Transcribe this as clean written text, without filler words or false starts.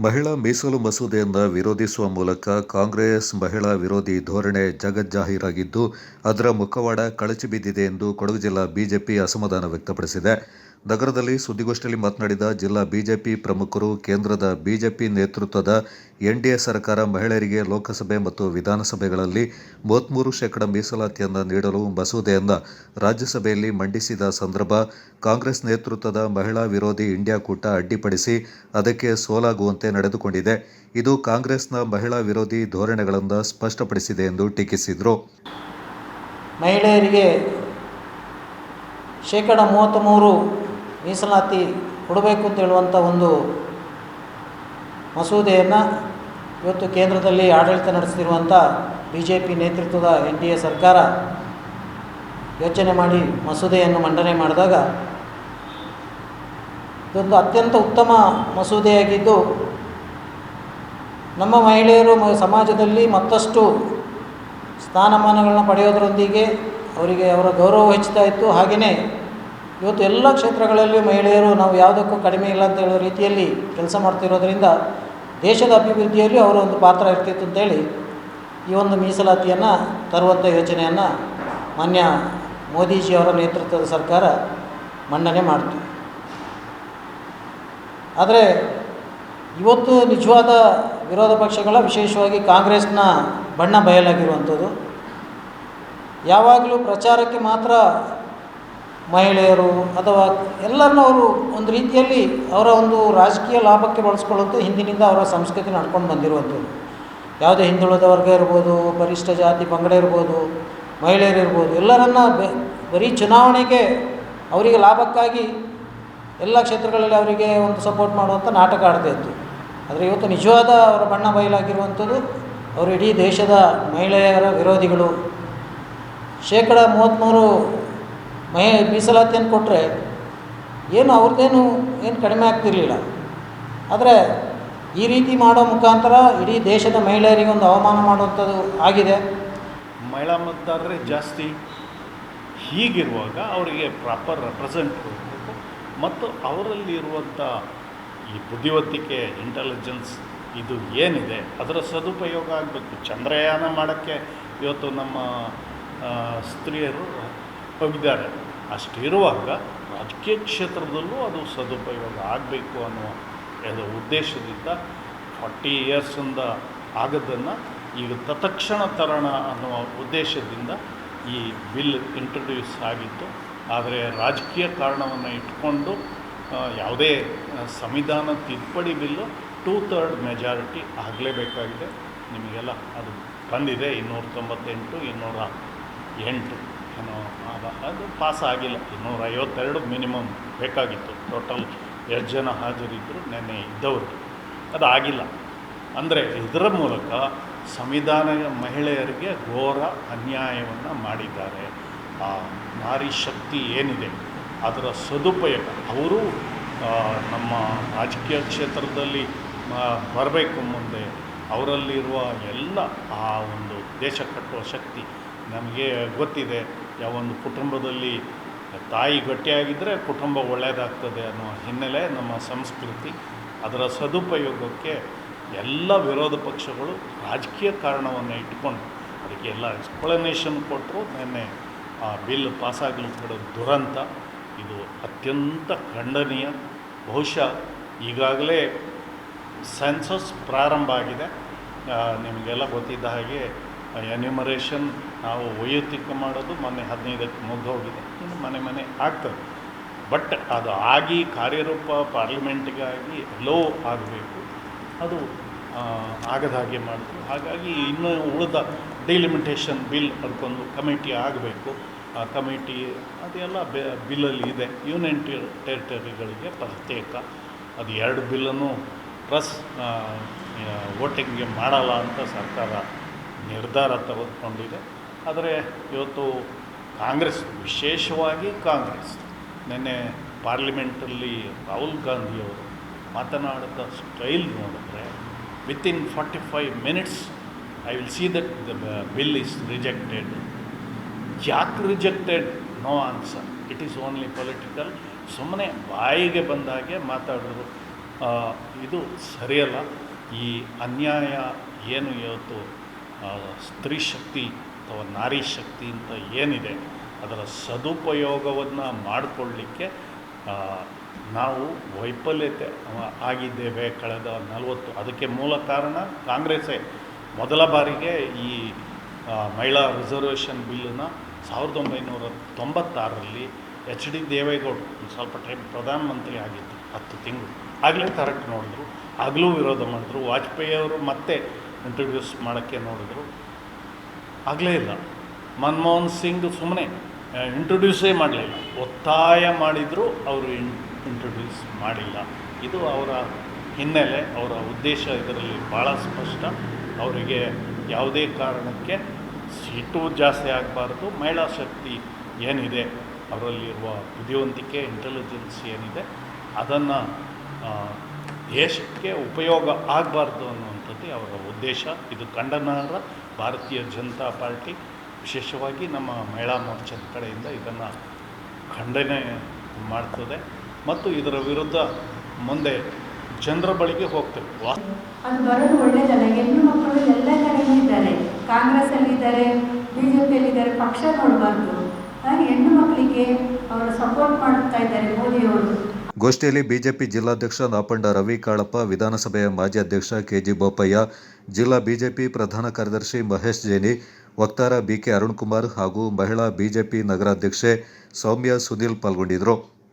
ಮಹಿಳಾ ಮೀಸಲು ಮಸೂದೆಯನ್ನು ವಿರೋಧಿಸುವ ಮೂಲಕ ಕಾಂಗ್ರೆಸ್ ಮಹಿಳಾ ವಿರೋಧಿ ಧೋರಣೆ ಜಗಜ್ಜಾಹೀರಾಗಿದ್ದು, ಅದರ ಮುಖವಾಡ ಕಳಚಿಬಿದ್ದಿದೆ ಎಂದು ಕೊಡಗು ಜಿಲ್ಲಾ ಬಿಜೆಪಿ ಅಸಮಾಧಾನ ವ್ಯಕ್ತಪಡಿಸಿದೆ. ನಗರದಲ್ಲಿ ಸುದ್ದಿಗೋಷ್ಠಿಯಲ್ಲಿ ಮಾತನಾಡಿದ ಜಿಲ್ಲಾ ಬಿಜೆಪಿ ಪ್ರಮುಖರು, ಕೇಂದ್ರದ ಬಿಜೆಪಿ ನೇತೃತ್ವದ ಎನ್ಡಿಎ ಸರ್ಕಾರ ಮಹಿಳೆಯರಿಗೆ ಲೋಕಸಭೆ ಮತ್ತು ವಿಧಾನಸಭೆಗಳಲ್ಲಿ 33% ಮೀಸಲಾತಿಯನ್ನು ನೀಡಲು ಮಸೂದೆಯನ್ನು ರಾಜ್ಯಸಭೆಯಲ್ಲಿ ಮಂಡಿಸಿದ ಸಂದರ್ಭ ಕಾಂಗ್ರೆಸ್ ನೇತೃತ್ವದ ಮಹಿಳಾ ವಿರೋಧಿ ಇಂಡಿಯಾ ಕೂಟ ಅಡ್ಡಿಪಡಿಸಿ ಅದಕ್ಕೆ ಸೋಲಾಗುವಂತೆ ನಡೆದುಕೊಂಡಿದೆ. ಇದು ಕಾಂಗ್ರೆಸ್ನ ಮಹಿಳಾ ವಿರೋಧಿ ಧೋರಣೆಗಳನ್ನು ಸ್ಪಷ್ಟಪಡಿಸಿದೆ ಎಂದು ಟೀಕಿಸಿದರು. ಮಹಿಳೆಯರಿಗೆ 33% ಮೀಸಲಾತಿ ಕೊಡಬೇಕು ಅಂತ ಹೇಳುವಂಥ ಒಂದು ಮಸೂದೆಯನ್ನು ಇವತ್ತು ಕೇಂದ್ರದಲ್ಲಿ ಆಡಳಿತ ನಡೆಸ್ತಿರುವಂಥ ಬಿಜೆಪಿ ನೇತೃತ್ವದ ಎನ್ಡಿಎ ಸರ್ಕಾರ ಯೋಚನೆ ಮಾಡಿ ಮಸೂದೆಯನ್ನು ಮಂಡನೆ ಮಾಡಿದಾಗ ಇದೊಂದು ಅತ್ಯಂತ ಉತ್ತಮ ಮಸೂದೆಯಾಗಿದ್ದು, ನಮ್ಮ ಮಹಿಳೆಯರು ಸಮಾಜದಲ್ಲಿ ಮತ್ತಷ್ಟು ಸ್ಥಾನಮಾನಗಳನ್ನು ಪಡೆಯೋದರೊಂದಿಗೆ ಅವರಿಗೆ ಅವರ ಗೌರವ ಹೆಚ್ಚುತ್ತಾ ಇತ್ತು. ಹಾಗೆಯೇ ಇವತ್ತು ಎಲ್ಲ ಕ್ಷೇತ್ರಗಳಲ್ಲಿ ಮಹಿಳೆಯರು ನಾವು ಯಾವುದಕ್ಕೂ ಕಡಿಮೆ ಇಲ್ಲ ಅಂತ ಹೇಳೋ ರೀತಿಯಲ್ಲಿ ಕೆಲಸ ಮಾಡ್ತಿರೋದರಿಂದ ದೇಶದ ಅಭಿವೃದ್ಧಿಯಲ್ಲಿ ಅವರ ಒಂದು ಪಾತ್ರ ಇರ್ತಿತ್ತು ಅಂತೇಳಿ ಈ ಒಂದು ಮೀಸಲಾತಿಯನ್ನು ತರುವಂಥ ಯೋಚನೆಯನ್ನು ಮಾನ್ಯ ಮೋದಿಜಿಯವರ ನೇತೃತ್ವದ ಸರ್ಕಾರ ಮಂಡನೆ ಮಾಡಿತು. ಆದರೆ ಇವತ್ತು ನಿಜವಾದ ವಿರೋಧ ಪಕ್ಷಗಳ, ವಿಶೇಷವಾಗಿ ಕಾಂಗ್ರೆಸ್ನ ಬಣ್ಣ ಬಯಲಾಗಿರುವಂಥದ್ದು, ಯಾವಾಗಲೂ ಪ್ರಚಾರಕ್ಕೆ ಮಾತ್ರ ಮಹಿಳೆಯರು ಅಥವಾ ಎಲ್ಲರನ್ನೂ ಅವರು ಒಂದು ರೀತಿಯಲ್ಲಿ ಅವರ ಒಂದು ರಾಜಕೀಯ ಲಾಭಕ್ಕೆ ಬಳಸ್ಕೊಳ್ಳುವಂಥ ಹಿಂದಿನಿಂದ ಅವರ ಸಂಸ್ಕೃತಿ ನಡ್ಕೊಂಡು ಬಂದಿರುವಂಥದ್ದು. ಯಾವುದೇ ಹಿಂದುಳಿದ ವರ್ಗ ಇರ್ಬೋದು, ಪರಿಶಿಷ್ಟ ಜಾತಿ ಪಂಗಡ ಇರ್ಬೋದು, ಮಹಿಳೆಯರು ಇರ್ಬೋದು, ಎಲ್ಲರನ್ನ ಬರೀ ಚುನಾವಣೆಗೆ ಅವರಿಗೆ ಲಾಭಕ್ಕಾಗಿ ಎಲ್ಲ ಕ್ಷೇತ್ರಗಳಲ್ಲಿ ಅವರಿಗೆ ಒಂದು ಸಪೋರ್ಟ್ ಮಾಡುವಂಥ ನಾಟಕ ಆಡ್ತಾ ಇತ್ತು. ಆದರೆ ಇವತ್ತು ನಿಜವಾದ ಅವರ ಬಣ್ಣ ಬಯಲಾಗಿರುವಂಥದ್ದು, ಅವರು ಇಡೀ ದೇಶದ ಮಹಿಳೆಯರ ವಿರೋಧಿಗಳು. 33% ಮೀಸಲಾತಿಯನ್ನು ಕೊಟ್ಟರೆ ಏನು ಅವ್ರದ್ದೇನು ಕಡಿಮೆ ಆಗ್ತಿರಲಿಲ್ಲ. ಆದರೆ ಈ ರೀತಿ ಮಾಡೋ ಮುಖಾಂತರ ಇಡೀ ದೇಶದ ಮಹಿಳೆಯರಿಗೆ ಒಂದು ಅವಮಾನ ಮಾಡುವಂಥದ್ದು ಆಗಿದೆ. ಮಹಿಳಾ ಮತದಾರರೇ ಜಾಸ್ತಿ. ಹೀಗಿರುವಾಗ ಅವರಿಗೆ ಪ್ರಾಪರ್ ರೆಪ್ರೆಸೆಂಟ್ ಕೊಡಬೇಕು ಮತ್ತು ಅವರಲ್ಲಿರುವಂಥ ಈ ಬುದ್ಧಿವಂತಿಕೆ, ಇಂಟೆಲಿಜೆನ್ಸ್ ಇದು ಏನಿದೆ ಅದರ ಸದುಪಯೋಗ ಆಗಬೇಕು. ಚಂದ್ರಯಾನ ಮಾಡೋಕ್ಕೆ ಇವತ್ತು ನಮ್ಮ ಸ್ತ್ರೀಯರು ಹೋಗಿದ್ದಾರೆ. ಅಷ್ಟಿರುವಾಗ ರಾಜಕೀಯ ಕ್ಷೇತ್ರದಲ್ಲೂ ಅದು ಸದುಪಯೋಗ ಆಗಬೇಕು ಅನ್ನುವ ಉದ್ದೇಶದಿಂದ 40 ಇಯರ್ಸಿಂದ ಆಗದನ್ನು ಈಗ ತತ್ಕ್ಷಣ ತರೋಣ ಅನ್ನುವ ಉದ್ದೇಶದಿಂದ ಈ ಬಿಲ್ ಇಂಟ್ರೊಡ್ಯೂಸ್ ಆಗಿತ್ತು. ಆದರೆ ರಾಜಕೀಯ ಕಾರಣವನ್ನು ಇಟ್ಕೊಂಡು ಯಾವುದೇ ಸಂವಿಧಾನ ತಿದ್ದುಪಡಿ ಬಿಲ್ಲು 2/3 ಮೆಜಾರಿಟಿ ಆಗಲೇಬೇಕಾಗಿದೆ. ನಿಮಗೆಲ್ಲ ಅದು ಬಂದಿದೆ. 298, 208 ಏನೋ ಅದು ಪಾಸ್ ಆಗಿಲ್ಲ. 252 ಮಿನಿಮಮ್ ಬೇಕಾಗಿತ್ತು. ಟೋಟಲ್ 2 ಜನ ಹಾಜರಿದ್ದರು ನೆನ್ನೆ ಇದ್ದವ್ರಿಗೆ, ಅದು ಆಗಿಲ್ಲ. ಅಂದರೆ ಇದರ ಮೂಲಕ ಸಂವಿಧಾನ ಮಹಿಳೆಯರಿಗೆ ಘೋರ ಅನ್ಯಾಯವನ್ನು ಮಾಡಿದ್ದಾರೆ. ಆ ನಾರಿ ಶಕ್ತಿ ಏನಿದೆ ಅದರ ಸದುಪಯೋಗ ಅವರು ನಮ್ಮ ರಾಜಕೀಯ ಕ್ಷೇತ್ರದಲ್ಲಿ ಬರಬೇಕು. ಮುಂದೆ ಅವರಲ್ಲಿರುವ ಎಲ್ಲ ಆ ಒಂದು ದೇಶ ಕಟ್ಟುವ ಶಕ್ತಿ ನಮಗೆ ಗೊತ್ತಿದೆ. ಯಾವೊಂದು ಕುಟುಂಬದಲ್ಲಿ ತಾಯಿ ಗಟ್ಟಿಯಾಗಿದ್ದರೆ ಕುಟುಂಬ ಒಳ್ಳೆಯದಾಗ್ತದೆ ಅನ್ನೋ ಹಿನ್ನೆಲೆ ನಮ್ಮ ಸಂಸ್ಕೃತಿ. ಅದರ ಸದುಪಯೋಗಕ್ಕೆ ಎಲ್ಲ ವಿರೋಧ ಪಕ್ಷಗಳು ರಾಜಕೀಯ ಕಾರಣವನ್ನು ಇಟ್ಕೊಂಡು ಅದಕ್ಕೆ ಎಲ್ಲ ಎಕ್ಸ್ಪ್ಲನೇಷನ್ ಕೊಟ್ಟರು. ನಿನ್ನೆ ಆ ಬಿಲ್ ಪಾಸಾಗಲು ದುರಂತ. ಇದು ಅತ್ಯಂತ ಖಂಡನೀಯ. ಬಹುಶಃ ಈಗಾಗಲೇ ಸೆನ್ಸಸ್ ಪ್ರಾರಂಭ ಆಗಿದೆ. ನಿಮಗೆಲ್ಲ ಗೊತ್ತಿದ್ದ ಹಾಗೆ ಎನ್ಯುಮರೇಷನ್ ನಾವು ವೈಯಕ್ತಿಕ ಮಾಡೋದು ಮೊನ್ನೆ 15ಕ್ಕೆ ಮುಗಿದೋಗಿದೆ. ಇನ್ನು ಮನೆ ಆಗ್ತದೆ. ಬಟ್ ಅದು ಆಗಿ ಕಾರ್ಯರೂಪ ಪಾರ್ಲಿಮೆಂಟಿಗಾಗಿ ಎಲ್ಲೋ ಆಗಬೇಕು. ಅದು ಆಗದ ಹಾಗೆ ಮಾಡಿದ್ರು. ಹಾಗಾಗಿ ಇನ್ನೂ ಉಳಿದ ಡಿಲಿಮಿಟೇಷನ್ ಬಿಲ್ ಅದಕ್ಕೊಂದು ಕಮಿಟಿ ಆಗಬೇಕು. ಆ ಕಮಿಟಿ ಅದೆಲ್ಲ ಬಿಲ್ಲಲ್ಲಿ ಇದೆ. ಯೂನಿಯನ್ ಟೆರಿಟರಿಗಳಿಗೆ ಪ್ರತ್ಯೇಕ ಅದು 2 ಬಿಲ್ಲನ್ನು ಪ್ಲಸ್ ವೋಟಿಂಗ್ಗೆ ಮಾಡಲ್ಲ ಅಂತ ಸರ್ಕಾರ ನಿರ್ಧಾರ ತೆಗೆದುಕೊಂಡಿದೆ. ಆದರೆ ಇವತ್ತು ಕಾಂಗ್ರೆಸ್, ವಿಶೇಷವಾಗಿ ಕಾಂಗ್ರೆಸ್, ನಿನ್ನೆ ಪಾರ್ಲಿಮೆಂಟಲ್ಲಿ ರಾಹುಲ್ ಗಾಂಧಿಯವರು ಮಾತನಾಡಿದ ಸ್ಟೈಲ್ ನೋಡಿದ್ರೆ within 45 minutes I will see that the bill is rejected. ಯಾಕೆ rejected? No answer. It is only political. ಸುಮ್ಮನೆ ಬಾಯಿಗೆ ಬಂದಾಗೆ ಮಾತಾಡಿದ್ರು. ಇದು ಸರಿಯಲ್ಲ. ಈ ಅನ್ಯಾಯ ಏನು ಇವತ್ತು ಸ್ತ್ರೀ ಶಕ್ತಿ ಅಥವಾ ನಾರಿ ಶಕ್ತಿ ಅಂತ ಏನಿದೆ ಅದರ ಸದುಪಯೋಗವನ್ನು ಮಾಡಿಕೊಳ್ಳಿಕ್ಕೆ ನಾವು ವೈಫಲ್ಯತೆ ಆಗಿದ್ದೇವೆ ಕಳೆದ 40. ಅದಕ್ಕೆ ಮೂಲ ಕಾರಣ ಕಾಂಗ್ರೆಸ್ಸೇ ಮೊದಲ ಬಾರಿಗೆ ಈ ಮಹಿಳಾ ರಿಸರ್ವೇಷನ್ ಬಿಲ್ಲನ್ನು 1996ರಲ್ಲಿ ಎಚ್ ಡಿ ದೇವೇಗೌಡರು ಸ್ವಲ್ಪ ಟೈಮ್ ಪ್ರಧಾನಮಂತ್ರಿ ಆಗಿದ್ದು 10 ತಿಂಗಳು ಆಗಲೇ ತರಕ್ಕೆ ನೋಡಿದ್ರು, ಆಗಲೂ ವಿರೋಧ ಮಾಡಿದ್ರು. ವಾಜಪೇಯಿ ಅವರು ಮತ್ತೆ ಇಂಟ್ರೊಡ್ಯೂಸ್ ಮಾಡೋಕ್ಕೆ ನೋಡಿದ್ರು, ಆಗಲೇ ಇಲ್ಲ. ಮನಮೋಹನ್ ಸಿಂಗ್ ಸುಮ್ಮನೆ ಇಂಟ್ರೊಡ್ಯೂಸೇ ಮಾಡಲಿಲ್ಲ, ಒತ್ತಾಯ ಮಾಡಿದರೂ ಅವರು ಇಂಟ್ರೊಡ್ಯೂಸ್ ಮಾಡಿಲ್ಲ. ಇದು ಅವರ ಹಿನ್ನೆಲೆ, ಅವರ ಉದ್ದೇಶ ಇದರಲ್ಲಿ ಭಾಳ ಸ್ಪಷ್ಟ. ಅವರಿಗೆ ಯಾವುದೇ ಕಾರಣಕ್ಕೆ ಸೀಟು ಜಾಸ್ತಿ ಆಗಬಾರ್ದು, ಮಹಿಳಾ ಶಕ್ತಿ ಏನಿದೆ ಅವರಲ್ಲಿರುವ ಬುದ್ಧಿವಂತಿಕೆ, ಇಂಟೆಲಿಜೆನ್ಸ್ ಏನಿದೆ ಅದನ್ನು ದೇಶಕ್ಕೆ ಉಪಯೋಗ ಆಗಬಾರ್ದು ಅನ್ನುವಂಥದ್ದು ಅವರ ಉದ್ದೇಶ. ಇದು ಖಂಡನಾರ್ಹ. ಭಾರತೀಯ ಜನತಾ ಪಾರ್ಟಿ ವಿಶೇಷವಾಗಿ ನಮ್ಮ ಮಹಿಳಾ ಮೋರ್ಚಾದ ಕಡೆಯಿಂದ ಇದನ್ನು ಖಂಡನೆ ಮಾಡ್ತದೆ ಮತ್ತು ಇದರ ವಿರುದ್ಧ ಮುಂದೆ ಜನರ ಬಳಿಗೆ ಹೋಗ್ತೇವೆ. ಅದು ಬರೋದು ಒಳ್ಳೆಯದಲ್ಲ. ಹೆಣ್ಣು ಮಕ್ಕಳು ಎಲ್ಲ ಕಡೆಯೂ ಇದ್ದಾರೆ, ಕಾಂಗ್ರೆಸ್ಸಲ್ಲಿದ್ದಾರೆ, BJPಯಲ್ಲಿದ್ದಾರೆ, ಪಕ್ಷ ನೋಡಬಾರ್ದು. ಹಾಗೆ ಹೆಣ್ಣು ಮಕ್ಕಳಿಗೆ ಅವರು ಸಪೋರ್ಟ್ ಮಾಡ್ತಾ ಇದ್ದಾರೆ ಮೋದಿಯವರು. ಗೋಷ್ಠಿಯಲ್ಲಿ ಬಿಜೆಪಿ ಜಿಲ್ಲಾಧ್ಯಕ್ಷ ನಾಪಂಡ ರವಿ ಕಾಳಪ್ಪ, ವಿಧಾನಸಭೆಯ ಮಾಜಿ ಅಧ್ಯಕ್ಷ KG ಬೋಪಯ್ಯ, ಜಿಲ್ಲಾ ಬಿಜೆಪಿ ಪ್ರಧಾನ ಕಾರ್ಯದರ್ಶಿ ಮಹೇಶ್ ಜೇನಿ, ವಕ್ತಾರ BK ಅರುಣ್ ಕುಮಾರ್ ಹಾಗೂ ಮಹಿಳಾ ಬಿಜೆಪಿ ನಗರಾಧ್ಯಕ್ಷೆ ಸೌಮ್ಯ ಸುನಿಲ್ ಪಾಲ್ಗೊಂಡಿದ್ದರು.